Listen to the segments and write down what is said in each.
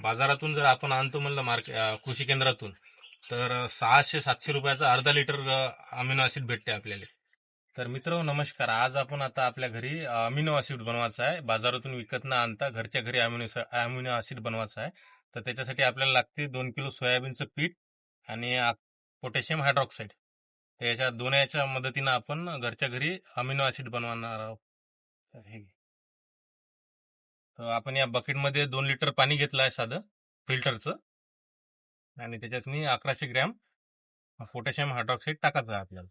बाजारातून जर आपण आणतो म्हणलं कृषी केंद्रातून, तर 600-700 रुपयाचा अर्धा लिटर अमिनो ऍसिड भेटते आपल्याला. तर मित्र नमस्कार. आज आपण आता आपल्या घरी अमिनो ऍसिड बनवायचा आहे. बाजारातून विकत न आणता घरच्या घरी अमिनो ऍसिड बनवायचा आहे. तर त्याच्यासाठी आपल्याला लागते 2 किलो सोयाबीनचं पीठ आणि पोटॅशियम हायड्रॉक्साईड. तर याच्या मदतीनं आपण घरच्या घरी अमिनो ऍसिड बनवणार आहोत. तर हे तर आपण या बकेटमध्ये 2 लिटर पाणी घेतलं आहे साधं फिल्टरचं, आणि त्याच्यात मी 1100 ग्रॅम पोटॅशियम हायड्रॉक्साईड टाकायचं आहे आपल्याला.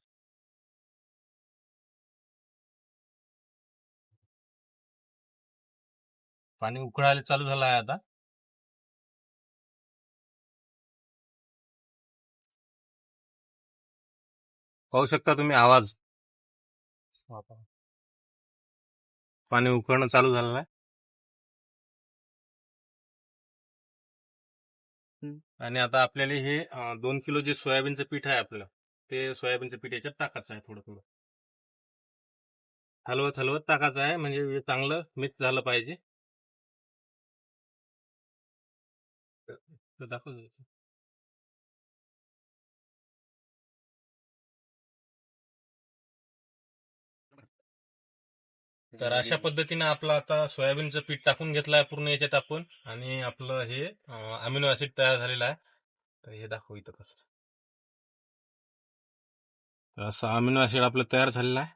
पाणी उकळायला चालू झालं आहे आता. पाहू शकता तुम्ही आवाज. पाणी उकळणं चालू झालं आहे. आणि आता आपल्याला हे 2 किलो जे सोयाबीनचं पीठ आहे आपलं, ते सोयाबीनचं पीठ याच्यात टाकायचं आहे. थोडं थोडं हलवत हलवत टाकायचं आहे, म्हणजे हे चांगलं मिक्स झालं पाहिजे. तर दाखव. तर अशा पद्धतीने आपलं आता सोयाबीनचं पीठ टाकून घेतलं आहे पूर्ण याच्यात आपण, आणि आपलं हे अमिनो ऍसिड तयार झालेलं आहे. तर हे दाखव इथं कसं. तर असं अमिनो ऍसिड आपलं तयार झालेलं आहे.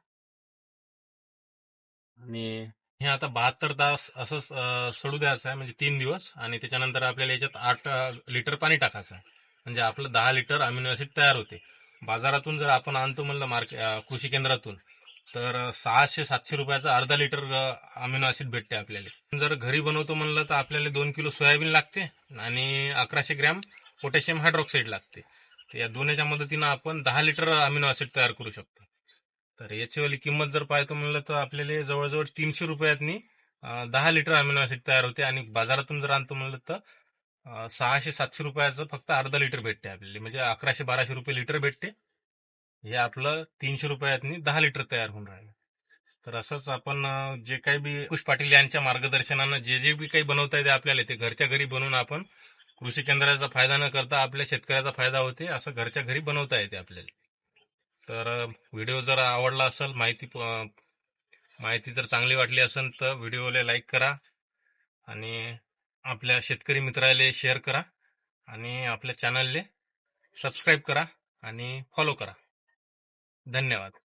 आणि हे आता 72 तास असंच सोडू द्यायचं आहे, म्हणजे 3 दिवस. आणि त्याच्यानंतर आपल्याला याच्यात 8 लिटर पाणी टाकायचं आहे, म्हणजे आपलं 10 लिटर अमिनो ऍसिड तयार होते. बाजारातून जर आपण आणतो म्हणलं कृषी केंद्रातून, तर 600-700 रुपयाचा अर्धा लिटर अमिनो ऍसिड भेटते आपल्याला. जर घरी बनवतो म्हणलं तर आपल्याला 2 किलो सोयाबीन लागते आणि 1100 ग्रॅम पोटॅशियम हायड्रॉक्साईड लागते. तर या दोन्हीच्या मदतीनं आपण 10 लिटर अमिनो ऍसिड तयार करू शकतो. तर याचीवाली किंमत जर पाहतो म्हणलं तर आपल्याला जवळजवळ 300 रुपयातनी 10 लिटर अमिनो ऍसिड तयार होते. आणि बाजारातून जर आणतो म्हणलं तर 600-700 रुपयाचं फक्त अर्धा लिटर भेटते आपल्याला, म्हणजे 1100-1200 रुपये लिटर भेटते. हे आपलं 300 रुपयातनी 10 लिटर तयार होऊन राहिलं. तर असंच आपण जे काही बी कुश पाटील यांच्या मार्गदर्शनानं जे जे बी काही बनवता येते आपल्याला, ते घरच्या घरी बनवून आपण कृषी केंद्राचा फायदा न करता आपल्या शेतकऱ्याचा फायदा होते, असं घरच्या घरी बनवता येते आपल्याला. तर व्हिडिओ जर आवडला असेल, माहिती जर चांगली वाटली असेल तर व्हिडिओला लाईक करा, आणि आपल्या शेतकरी मित्राला शेअर करा, आणि आपल्या चॅनलले सबस्क्राईब करा आणि फॉलो करा. धन्यवाद.